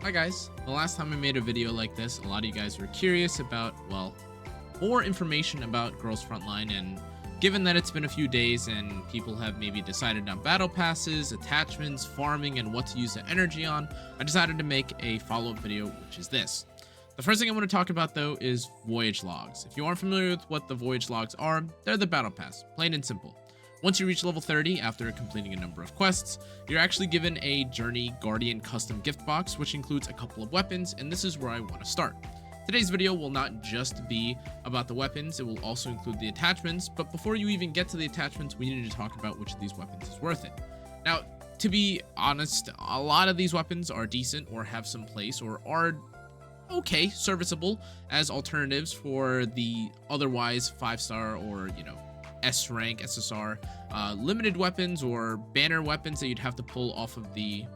Hi guys, the last time I made a video like this, a lot of you guys were curious about, well, more information about Girls Frontline, and given that it's been a few days and people have maybe decided on battle passes, attachments, farming, and what to use the energy on, I decided to make a follow-up video, which is this. The first thing I want to talk about though is voyage logs. If you aren't familiar with what the voyage logs are, they're the battle pass, plain and simple. Once you reach level 30 after completing a number of quests, you're actually given a Journey Guardian custom gift box, which includes a couple of weapons, and this is where I want to start. Today's video will not just be about the weapons, it will also include the attachments, but before you even get to the attachments, we need to talk about which of these weapons is worth it. Now, to be honest, a lot of these weapons are decent or have some place or are okay, serviceable as alternatives for the otherwise 5-star or, S rank SSR limited weapons or banner weapons that you'd have to pull off of the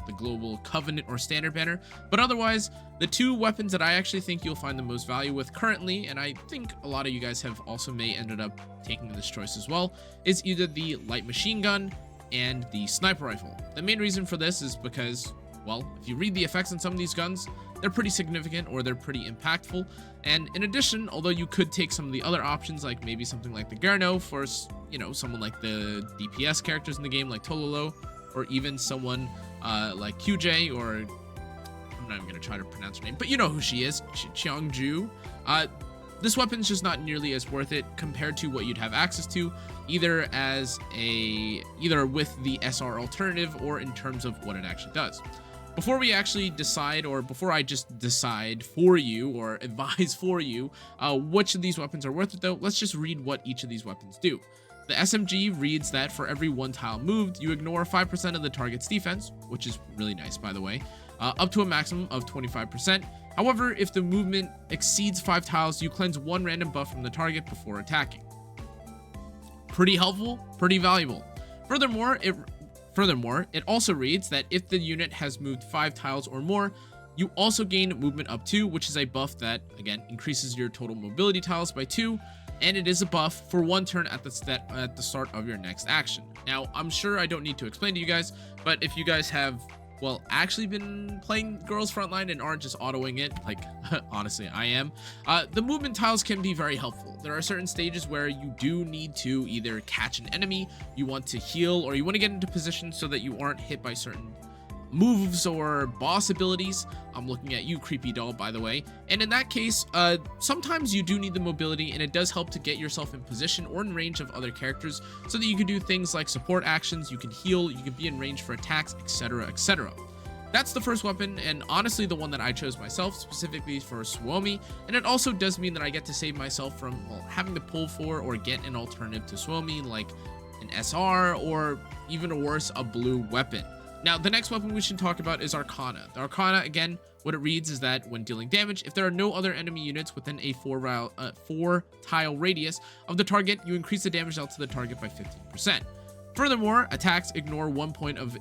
the global covenant or standard banner. But otherwise, the two weapons that I actually think you'll find the most value with currently, and I think a lot of you guys have also may ended up taking this choice as well, is either the light machine gun and the sniper rifle. The main reason for this is because, well, if you read the effects on some of these guns, they're pretty significant or they're pretty impactful. And in addition, although you could take some of the other options, like maybe something like the Garno for, someone like the DPS characters in the game, like Tololo, or even someone like QJ, or I'm not even going to try to pronounce her name, but you know who she is, Cheongju. This weapon's just not nearly as worth it compared to what you'd have access to, either with the SR alternative or in terms of what it actually does. Before we actually decide, or before I just decide for you or advise for you which of these weapons are worth it though, let's just read what each of these weapons do. The SMG reads that for every one tile moved, you ignore 5% of the target's defense, which is really nice by the way, up to a maximum of 25%. However, if the movement exceeds 5 tiles, you cleanse one random buff from the target before attacking. Pretty helpful, pretty valuable. Furthermore, it also reads that if the unit has moved 5 tiles or more, you also gain movement up 2, which is a buff that, again, increases your total mobility tiles by 2, and it is a buff for 1 turn at the start of your next action. Now, I'm sure I don't need to explain to you guys, but if you guys have, well, actually been playing Girls Frontline and aren't just autoing it, like, honestly, I am, the movement tiles can be very helpful. There are certain stages where you do need to either catch an enemy, you want to heal, or you want to get into position so that you aren't hit by certain moves or boss abilities. I'm looking at you, Creepy Doll, by the way. And in that case, sometimes you do need the mobility, and it does help to get yourself in position or in range of other characters so that you can do things like support actions, you can heal, you can be in range for attacks, etc, etc. That's the first weapon, and honestly the one that I chose myself, specifically for Suomi, and it also does mean that I get to save myself from, well, having to pull for or get an alternative to Suomi, like an SR, or even worse, a blue weapon. Now, the next weapon we should talk about is Arcana. The Arcana, again, what it reads is that when dealing damage, if there are no other enemy units within a 4-tile radius of the target, you increase the damage dealt to the target by 15%. Furthermore, attacks ignore 1 point of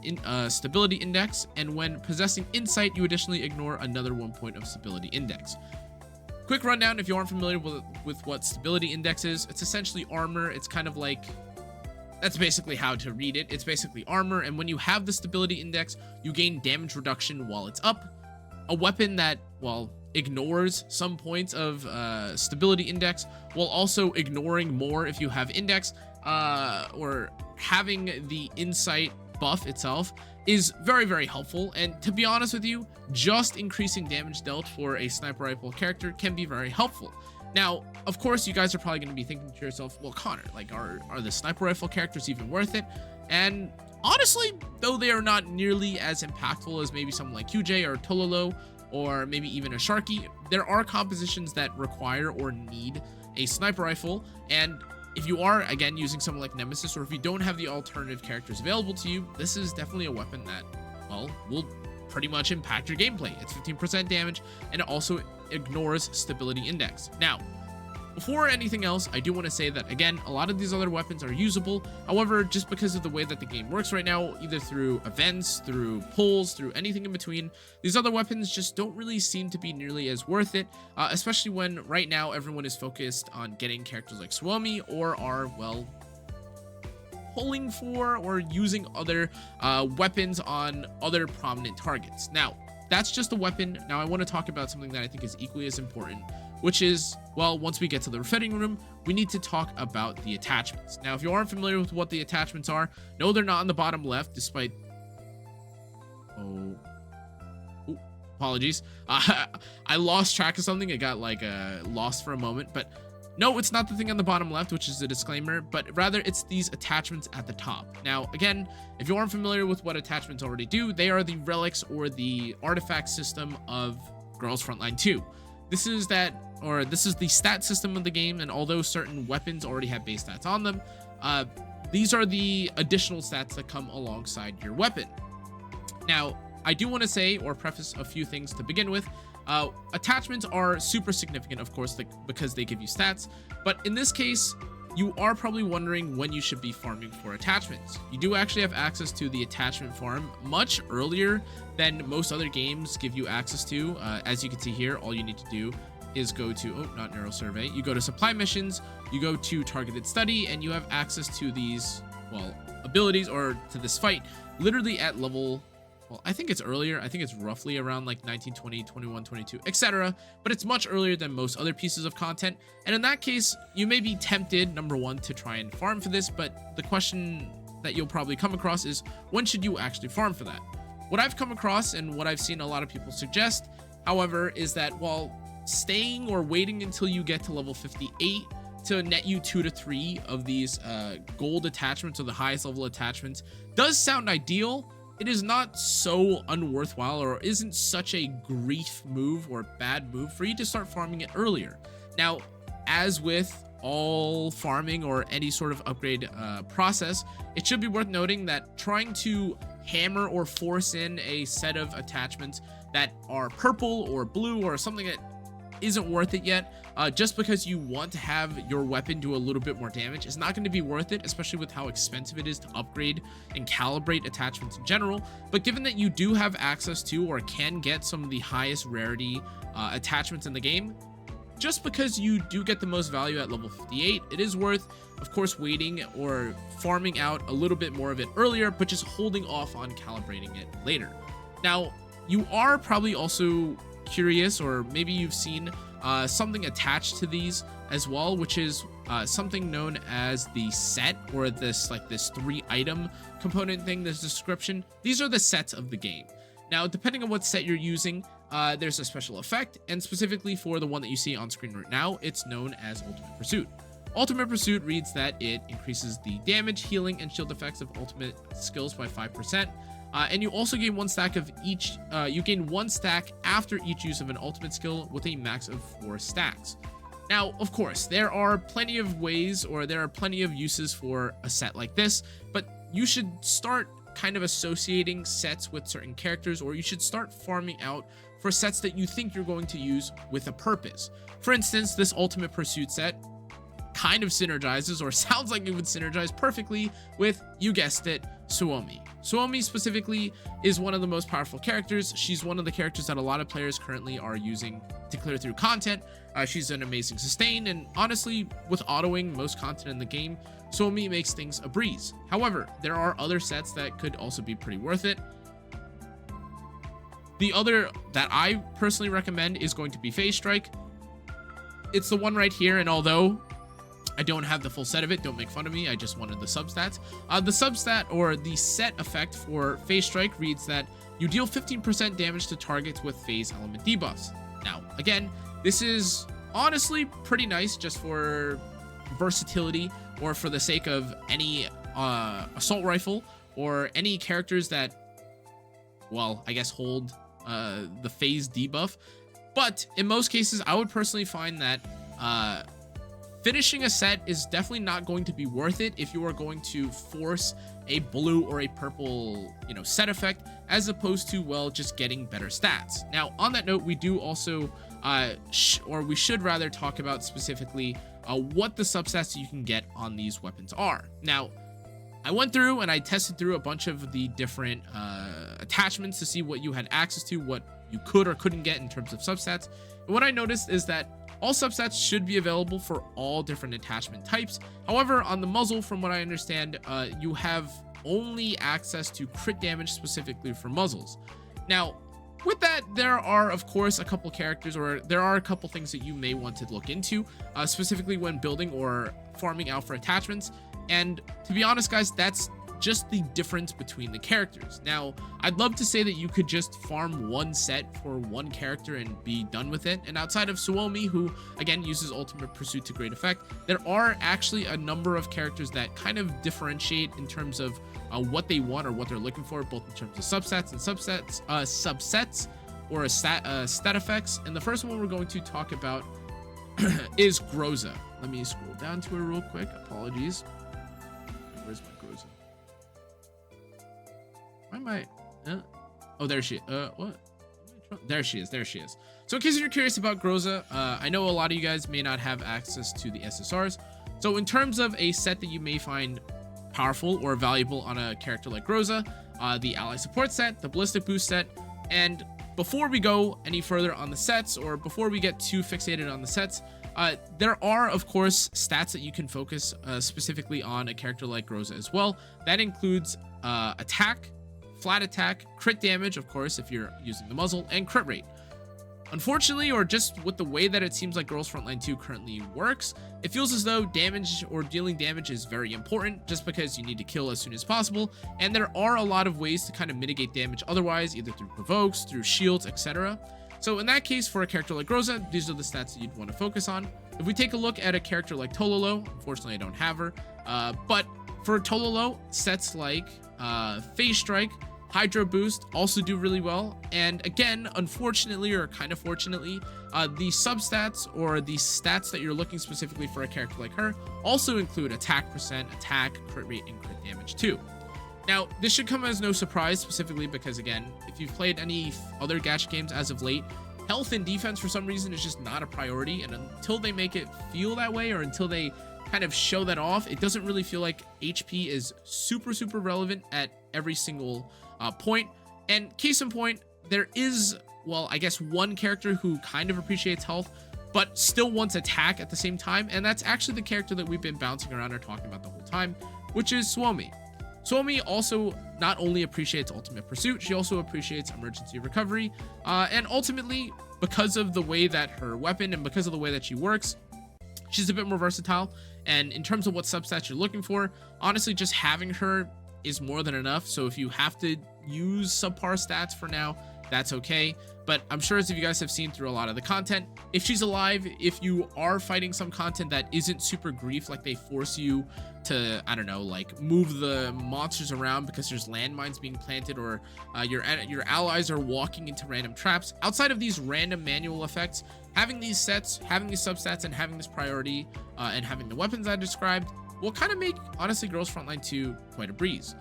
stability index, and when possessing insight, you additionally ignore another 1 point of stability index. Quick rundown, if you aren't familiar with what stability index is, it's essentially armor. It's kind of like, that's basically how to read it. It's basically armor, and when you have the stability index, you gain damage reduction while it's up. A weapon that, well, ignores some points of stability index while also ignoring more if you have index, or having the insight buff itself is very, very helpful. And to be honest with you, just increasing damage dealt for a sniper rifle character can be very helpful. Now, of course, you guys are probably going to be thinking to yourself, well, Connor, like, are the sniper rifle characters even worth it? And honestly, though they are not nearly as impactful as maybe someone like QJ or Tololo, or maybe even a Sharky, there are compositions that require or need a sniper rifle. And if you are, again, using someone like Nemesis, or if you don't have the alternative characters available to you, this is definitely a weapon that, well, will pretty much impact your gameplay. It's 15% damage, and it also ignores stability index. Now, before anything else, I do want to say that, again, a lot of these other weapons are usable. However, just because of the way that the game works right now, either through events, through pulls, through anything in between, these other weapons just don't really seem to be nearly as worth it, especially when right now everyone is focused on getting characters like Suomi, or are, well, pulling for or using other weapons on other prominent targets. Now, that's just the weapon. Now I want to talk about something that I think is equally as important, which is, well, once we get to the refitting room, we need to talk about the attachments. Now, if you aren't familiar with what the attachments are, no, they're not on the bottom left, despite... apologies. I lost track of something. It got like lost for a moment, but no, it's not the thing on the bottom left, which is a disclaimer, but rather it's these attachments at the top. Now, again, if you aren't familiar with what attachments already do, they are the relics or the artifact system of Girls Frontline 2. This is the stat system of the game, and although certain weapons already have base stats on them, these are the additional stats that come alongside your weapon. Now, I do want to say or preface a few things to begin with. Attachments are super significant, of course, because they give you stats, but in this case, you are probably wondering when you should be farming for attachments. You do actually have access to the attachment farm much earlier than most other games give you access to. As you can see here, all you need to do is go to, not Neural Survey, you go to supply missions, you go to targeted study, and you have access to these, well, abilities, or to this fight, literally at level... Well, I think it's earlier. I think it's roughly around like 19, 20, 21, 22, etc. But it's much earlier than most other pieces of content. And in that case, you may be tempted, number one, to try and farm for this. But the question that you'll probably come across is, when should you actually farm for that? What I've come across and what I've seen a lot of people suggest, however, is that while staying or waiting until you get to level 58 to net you 2 to 3 of these gold attachments or the highest level attachments does sound ideal, it is not so unworthwhile or isn't such a grief move or bad move for you to start farming it earlier. Now, as with all farming or any sort of upgrade process, it should be worth noting that trying to hammer or force in a set of attachments that are purple or blue or something that isn't worth it yet, just because you want to have your weapon do a little bit more damage, is not going to be worth it, especially with how expensive it is to upgrade and calibrate attachments in general. But given that you do have access to or can get some of the highest rarity attachments in the game, just because you do get the most value at level 58, it is worth, of course, waiting or farming out a little bit more of it earlier, but just holding off on calibrating it later. Now, you are probably also curious, or maybe you've seen something attached to these as well, which is something known as the set, or this 3-item component thing, this description. These are the sets of the game. Now, depending on what set you're using, there's a special effect, and specifically for the one that you see on screen right now, it's known as Ultimate Pursuit. Ultimate Pursuit reads that it increases the damage, healing, and shield effects of ultimate skills by 5%. And you also gain 1 stack of each. You gain 1 stack after each use of an ultimate skill with a max of 4 stacks. Now, of course, there are plenty of ways, or there are plenty of uses for a set like this, but you should start kind of associating sets with certain characters, or you should start farming out for sets that you think you're going to use with a purpose. For instance, this Ultimate Pursuit set kind of synergizes, or sounds like it would synergize perfectly with, you guessed it, Suomi. Suomi specifically is one of the most powerful characters. She's one of the characters that a lot of players currently are using to clear through content. She's an amazing sustain, and honestly, with autoing most content in the game, Suomi makes things a breeze. However, there are other sets that could also be pretty worth it. The other that I personally recommend is going to be Phase Strike. It's the one right here, and although I don't have the full set of it, don't make fun of me, I just wanted the substats. The substat, or the set effect for Phase Strike, reads that you deal 15% damage to targets with phase element debuffs. Now, again, this is honestly pretty nice just for versatility, or for the sake of any assault rifle, or any characters that, well, I guess hold the phase debuff. But in most cases, I would personally find that finishing a set is definitely not going to be worth it if you are going to force a blue or a purple, set effect, as opposed to, well, just getting better stats. Now, on that note, we do also, we should rather talk about specifically what the substats you can get on these weapons are. Now, I went through and I tested through a bunch of the different attachments to see what you had access to, what you could or couldn't get in terms of substats. And what I noticed is that all substats should be available for all different attachment types. However, on the muzzle, from what I understand, you have only access to crit damage specifically for muzzles. Now, With that, there are, of course, a couple characters, or there are a couple things that you may want to look into, specifically when building or farming out for attachments. And to be honest, guys, that's just the difference between the characters. Now, I'd love to say that you could just farm one set for one character and be done with it. And outside of Suomi, who again uses Ultimate Pursuit to great effect, there are actually a number of characters that kind of differentiate in terms of what they want or what they're looking for, both in terms of subsets and subsets or stat effects. And the first one we're going to talk about is Groza. Let me scroll down to it real quick. Apologies. Where's my Groza? Why am I? Oh, there she. What? There she is. There she is. So in case you're curious about Groza, I know a lot of you guys may not have access to the SSRs. So in terms of a set that you may find powerful or valuable on a character like Groza, the ally support set, the ballistic boost set, and before we go any further on the sets, or before we get too fixated on the sets, there are, of course, stats that you can focus specifically on a character like Groza as well. That includes attack, flat attack, crit damage, of course, if you're using the muzzle, and crit rate. Unfortunately, or just with the way that it seems like Girls Frontline 2 currently works, it feels as though damage or dealing damage is very important, just because you need to kill as soon as possible, and there are a lot of ways to kind of mitigate damage otherwise, either through provokes, through shields, etc. So in that case, for a character like Groza, these are the stats that you'd want to focus on. If we take a look at a character like Tololo, unfortunately I don't have her, but for Tololo, sets like Phase Strike, Hydro Boost also do really well. And again, unfortunately, or kind of fortunately, the substats or the stats that you're looking specifically for a character like her also include attack percent, attack, crit rate, and crit damage too. Now, this should come as no surprise, specifically because, again, if you've played any other gacha games as of late, health and defense for some reason is just not a priority, and until they make it feel that way, or until they kind of show that off, it doesn't really feel like HP is super relevant at every single point. And case in point, there is, well, I guess one character who kind of appreciates health but still wants attack at the same time, and that's actually the character that we've been bouncing around or talking about the whole time, which is Suomi. Suomi also not only appreciates Ultimate Pursuit, she also appreciates Emergency Recovery, and ultimately, because of the way that her weapon and because of the way that she works, she's a bit more versatile. And in terms of what substats you're looking for, honestly, just having her is more than enough. So if you have to use subpar stats for now, that's okay. But I'm sure, as you guys have seen through a lot of the content, if she's alive, if you are fighting some content that isn't super grief, like they force you to, I don't know, like move the monsters around because there's landmines being planted, or your allies are walking into random traps, outside of these random manual effects, having these sets, having these substats, and having this priority, and having the weapons I described will kind of make, honestly, Girls Frontline 2 quite a breeze.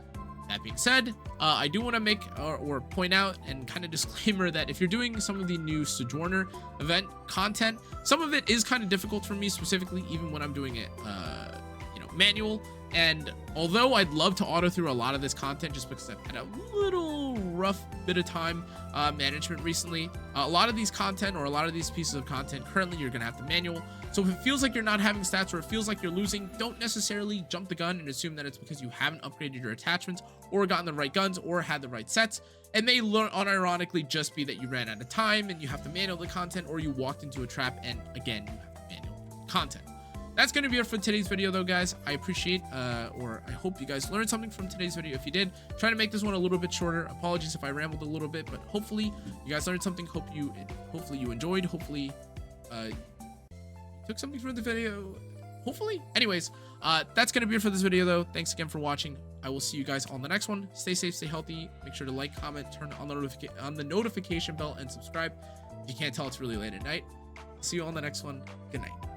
That being said, I do want to make or point out and kind of disclaimer that if you're doing some of the new Sojourner event content, some of it is kind of difficult for me, specifically even when I'm doing it, manual. And although I'd love to auto through a lot of this content just because I've had a little rough bit of time management recently, a lot of these content, or a lot of these pieces of content currently, you're gonna have to manual. So if it feels like you're not having stats, or it feels like you're losing, don't necessarily jump the gun and assume that it's because you haven't upgraded your attachments or gotten the right guns or had the right sets. It may unironically just be that you ran out of time and you have to manual the content, or you walked into a trap and again you have to manual content. That's going to be it for today's video, though, guys. I appreciate, or I hope you guys learned something from today's video. If you did, try to make this one a little bit shorter. Apologies if I rambled a little bit, but hopefully you guys learned something. Hopefully you enjoyed. Hopefully you took something from the video. Hopefully. Anyways, that's going to be it for this video, though. Thanks again for watching. I will see you guys on the next one. Stay safe, stay healthy. Make sure to like, comment, turn on the notification bell, and subscribe. If you can't tell, it's really late at night. See you on the next one. Good night.